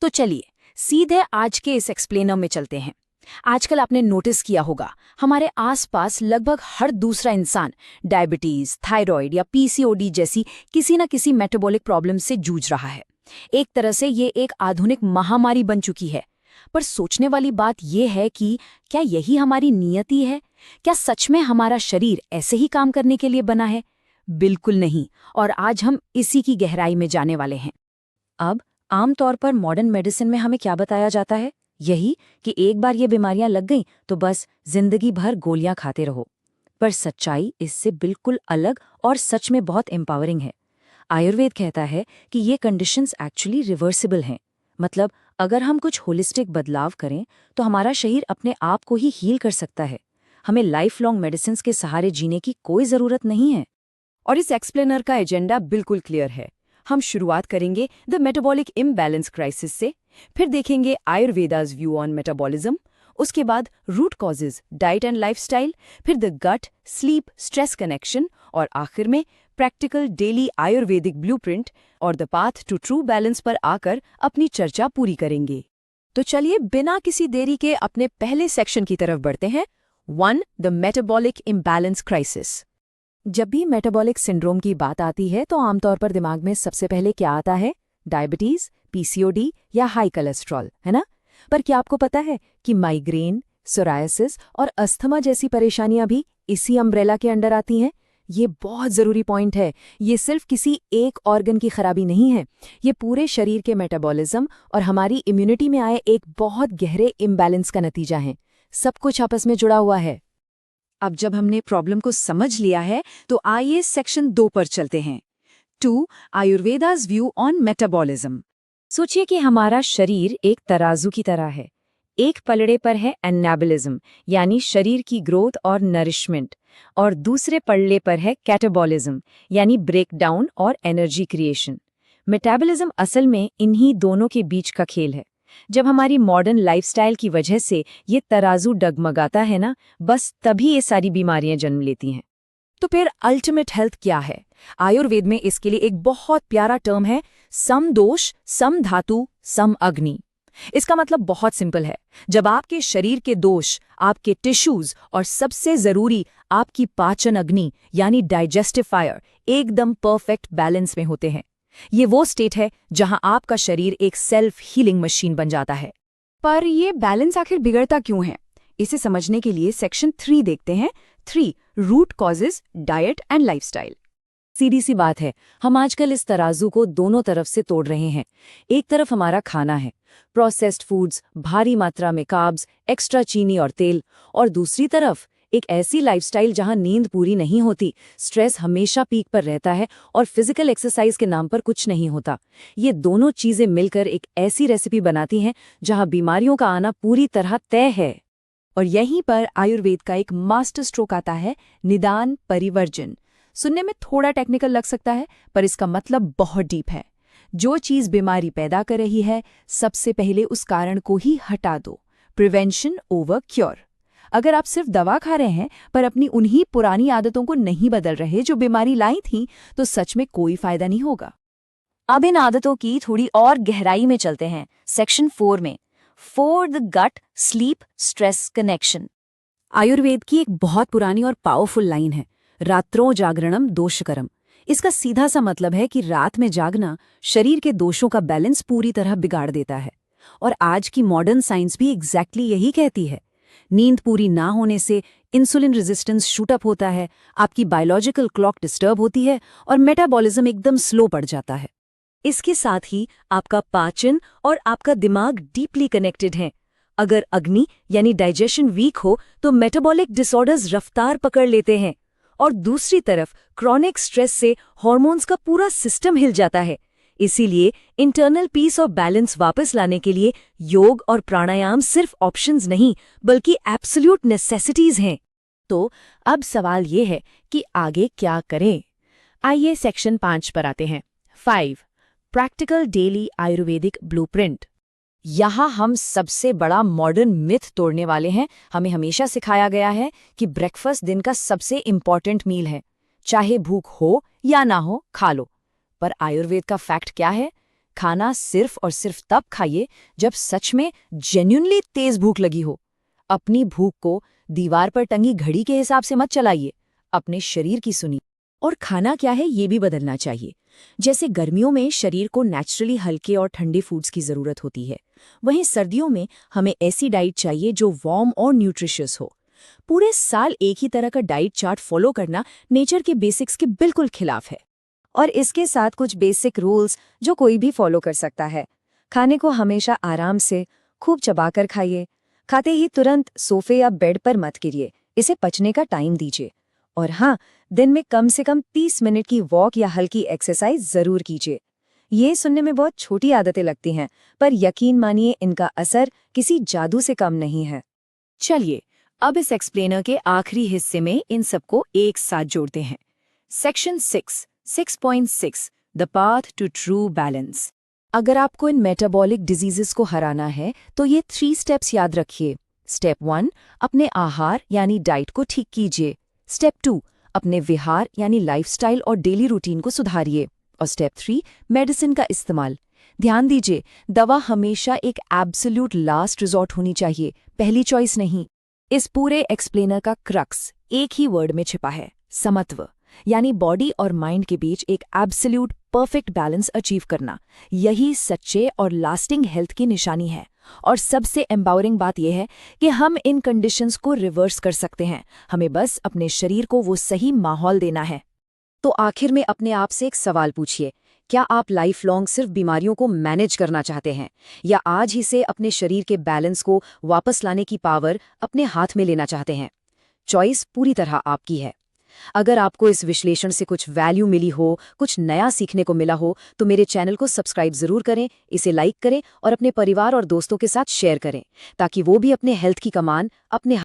तो चलिए सीधे आज के इस एक्सप्लेनर में चलते हैं। आजकल आपने नोटिस किया होगा हमारे आसपास लगभग हर दूसरा इंसान डायबिटीज, थायराइड या पीसीओडी जैसी किसी न किसी मेटाबॉलिक प्रॉब्लम से जूझ रहा है। एक तरह से ये एक आधुनिक महामारी बन चुकी है। पर सोचने वाली बात यह है कि क्या यही हमारी नियति है? क्या सच में हमारा शरीर ऐसे ही काम करने के लिए बना है? बिल्कुल नहीं। और आज हम इसी की गहराई में जाने वाले हैं। अब आमतौर पर मॉडर्न मेडिसिन में हमें क्या बताया जाता है? यही कि एक बार ये बीमारियां लग गईं तो बस जिंदगी भर गोलियां खाते रहो। पर सच्चाई इससे बिल्कुल अलग और सच में बहुत एम्पावरिंग है। आयुर्वेद कहता है कि ये कंडीशंस एक्चुअली रिवर्सिबल हैं। मतलब अगर हम कुछ होलिस्टिक बदलाव करें तो हमारा शरीर अपने आप को ही हील कर सकता है। हमें लाइफ लॉन्ग मेडिसिन के सहारे जीने की कोई ज़रूरत नहीं है। और इस एक्सप्लेनर का एजेंडा बिल्कुल क्लियर है। हम शुरुआत करेंगे द मेटाबॉलिक इम्बैलेंस क्राइसिस से, फिर देखेंगे आयुर्वेदा's व्यू ऑन मेटाबॉलिज्म, उसके बाद root causes, diet and lifestyle, फिर the gut sleep stress connection और आखिर में प्रैक्टिकल डेली आयुर्वेदिक ब्लूप्रिंट और the path to true balance पर आकर अपनी चर्चा पूरी करेंगे। तो चलिए बिना किसी देरी के अपने पहले सेक्शन की तरफ बढ़ते हैं। 1. The metabolic imbalance crisis. जब भी मेटाबॉलिक सिंड्रोम की बात आती है तो आमतौर पर दिमाग में सबसे पहले क्या आता है? डायबिटीज, पीसीओडी या हाई कोलेस्ट्रॉल, है ना? पर क्या आपको पता है कि माइग्रेन, सोरायसिस और अस्थमा जैसी परेशानियां भी इसी अम्ब्रेला के अंडर आती हैं? ये बहुत ज़रूरी पॉइंट है। ये सिर्फ किसी एक ऑर्गन की खराबी नहीं है, ये पूरे शरीर के मेटाबॉलिज्म और हमारी इम्यूनिटी में आए एक बहुत गहरे इम्बैलेंस का नतीजा है। सब कुछ आपस में जुड़ा हुआ है। अब जब हमने प्रॉब्लम को समझ लिया है तो आइए सेक्शन 2 पर चलते हैं। 2. आयुर्वेदा's व्यू ऑन मेटाबॉलिज्म। सोचिए कि हमारा शरीर एक तराजू की तरह है। एक पलड़े पर है एनाबॉलिज्म यानी शरीर की ग्रोथ और नरिशमेंट, और दूसरे पलड़े पर है कैटाबॉलिज्म यानी ब्रेकडाउन और एनर्जी क्रिएशन। मेटाबॉलिज्म असल में इन्हीं दोनों के बीच का खेल है। जब हमारी मॉडर्न लाइफस्टाइल की वजह से ये तराजू डगमगाता है ना, बस तभी ये सारी बीमारियां जन्म लेती हैं। तो फिर अल्टीमेट हेल्थ क्या है? आयुर्वेद में इसके लिए एक बहुत प्यारा टर्म है, सम दोष सम धातु सम अग्नि। इसका मतलब बहुत सिंपल है। जब आपके शरीर के दोष, आपके टिश्यूज और सबसे जरूरी आपकी पाचन अग्नि यानी डाइजेस्टिव फायर एकदम परफेक्ट बैलेंस में होते हैं, ये वो स्टेट है जहां आपका शरीर एक सेल्फ हीलिंग मशीन बन जाता है। पर ये बैलेंस आखिर बिगड़ता क्यों है? इसे समझने के लिए सेक्शन 3 देखते हैं। 3. Root causes, diet and lifestyle. सीधी सी बात है, हम आजकल इस तराजू को दोनों तरफ से तोड़ रहे हैं। एक तरफ हमारा खाना है, प्रोसेस्ड फूड्स, भारी मात्रा में कार्ब्स, एक्स्ट्रा चीनी और तेल, और दूसरी तरफ एक ऐसी लाइफस्टाइल जहां नींद पूरी नहीं होती, स्ट्रेस हमेशा पीक पर रहता है और फिजिकल एक्सरसाइज के नाम पर कुछ नहीं होता। ये दोनों चीजें मिलकर एक ऐसी रेसिपी बनाती हैं जहां बीमारियों का आना पूरी तरह तय है। और यहीं पर आयुर्वेद का एक मास्टर स्ट्रोक आता है, निदान परिवर्जन। सुनने में थोड़ा टेक्निकल लग सकता है, पर इसका मतलब बहुत डीप है। जो चीज़ बीमारी पैदा कर रही है, सबसे पहले उस कारण को ही हटा दो। Prevention over cure. अगर आप सिर्फ दवा खा रहे हैं पर अपनी उन्हीं पुरानी आदतों को नहीं बदल रहे जो बीमारी लाई थी, तो सच में कोई फायदा नहीं होगा। अब इन आदतों की थोड़ी और गहराई में चलते हैं। सेक्शन 4 में 4. The gut sleep stress connection. Ayurveda की एक बहुत पुरानी और पावरफुल लाइन है, रात्रों जागरणम दोषकरम। इसका सीधा सा मतलब है कि रात में जागना शरीर के दोषों का बैलेंस पूरी तरह बिगाड़ देता है। और आज की मॉडर्न साइंस भी एग्जैक्टली यही कहती है। नींद पूरी ना होने से इंसुलिन रेजिस्टेंस शूटअप होता है, आपकी बायोलॉजिकल क्लॉक डिस्टर्ब होती है और मेटाबॉलिज्म एकदम स्लो पड़ जाता है। इसके साथ ही आपका पाचन और आपका दिमाग डीपली कनेक्टेड हैं। अगर अग्नि यानी डाइजेशन वीक हो तो मेटाबॉलिक डिसऑर्डर्स रफ्तार पकड़ लेते हैं, और दूसरी तरफ क्रॉनिक स्ट्रेस से हार्मोन्स का पूरा सिस्टम हिल जाता है। इसीलिए इंटरनल पीस और बैलेंस वापस लाने के लिए योग और प्राणायाम सिर्फ ऑप्शंस नहीं बल्कि एब्सोल्यूट नेसेसिटीज हैं। तो अब सवाल ये है कि आगे क्या करें? आइए सेक्शन 5 पर आते हैं। 5. Practical daily Ayurvedic blueprint. यहाँ हम सबसे बड़ा मॉडर्न मिथ तोड़ने वाले हैं। हमें हमेशा सिखाया गया है कि ब्रेकफास्ट दिन का सबसे इम्पॉर्टेंट मील है, चाहे भूख हो या ना हो खा लो। पर आयुर्वेद का फैक्ट क्या है? खाना सिर्फ और सिर्फ तब खाइए जब सच में जेन्युइनली तेज भूख लगी हो। अपनी भूख को दीवार पर टंगी घड़ी के हिसाब से मत चलाइए, अपने शरीर की सुनिए। और खाना क्या है ये भी बदलना चाहिए। जैसे गर्मियों में शरीर को नेचुरली हल्के और ठंडे फूड्स की ज़रूरत होती है, वहीं सर्दियों में हमें ऐसी डाइट चाहिए जो वार्म और न्यूट्रिशियस हो। पूरे साल एक ही तरह का डाइट चार्ट फॉलो करना नेचर के बेसिक्स के बिल्कुल खिलाफ है। और इसके साथ कुछ बेसिक रूल्स जो कोई भी फॉलो कर सकता है। खाने को हमेशा आराम से खूब चबाकर खाइए। खाते ही तुरंत सोफे या बेड पर मत गिरिए, इसे पचने का टाइम दीजिए। और हाँ, दिन में कम से कम 30 मिनट की वॉक या हल्की एक्सरसाइज जरूर कीजिए। ये सुनने में बहुत छोटी आदतें लगती हैं, पर यकीन मानिए इनका असर किसी जादू से कम नहीं है। चलिए अब इस एक्सप्लेनर के आखिरी हिस्से में इन सबको एक साथ जोड़ते हैं। Section 6.6 the path to true balance. अगर आपको इन मेटाबॉलिक डिजीजेस को हराना है तो ये 3 स्टेप्स याद रखिए। स्टेप 1, अपने आहार यानी डाइट को ठीक कीजिए। स्टेप 2, अपने विहार यानी लाइफस्टाइल और डेली रूटीन को सुधारिए। और स्टेप 3, मेडिसिन का इस्तेमाल। ध्यान दीजिए, दवा हमेशा एक एब्सोल्यूट लास्ट रिजॉर्ट होनी चाहिए, पहली चॉइस नहीं। इस पूरे एक्सप्लेनर का क्रक्स एक ही वर्ड में छिपा है, समत्व, यानी बॉडी और माइंड के बीच एक एब्सोल्यूट परफेक्ट बैलेंस अचीव करना। यही सच्चे और लास्टिंग हेल्थ की निशानी है। और सबसे एम्पावरिंग बात यह है कि हम इन कंडीशंस को रिवर्स कर सकते हैं। हमें बस अपने शरीर को वो सही माहौल देना है। तो आखिर में अपने आप से एक सवाल पूछिए, क्या आप लाइफ लॉन्ग सिर्फ बीमारियों को मैनेज करना चाहते हैं, या आज ही से अपने शरीर के बैलेंस को वापस लाने की पावर अपने हाथ में लेना चाहते हैं? चॉइस पूरी तरह आपकी है। अगर आपको इस विश्लेषण से कुछ वैल्यू मिली हो, कुछ नया सीखने को मिला हो, तो मेरे चैनल को सब्सक्राइब जरूर करें, इसे लाइक करें और अपने परिवार और दोस्तों के साथ शेयर करें, ताकि वो भी अपने हेल्थ की कमान अपने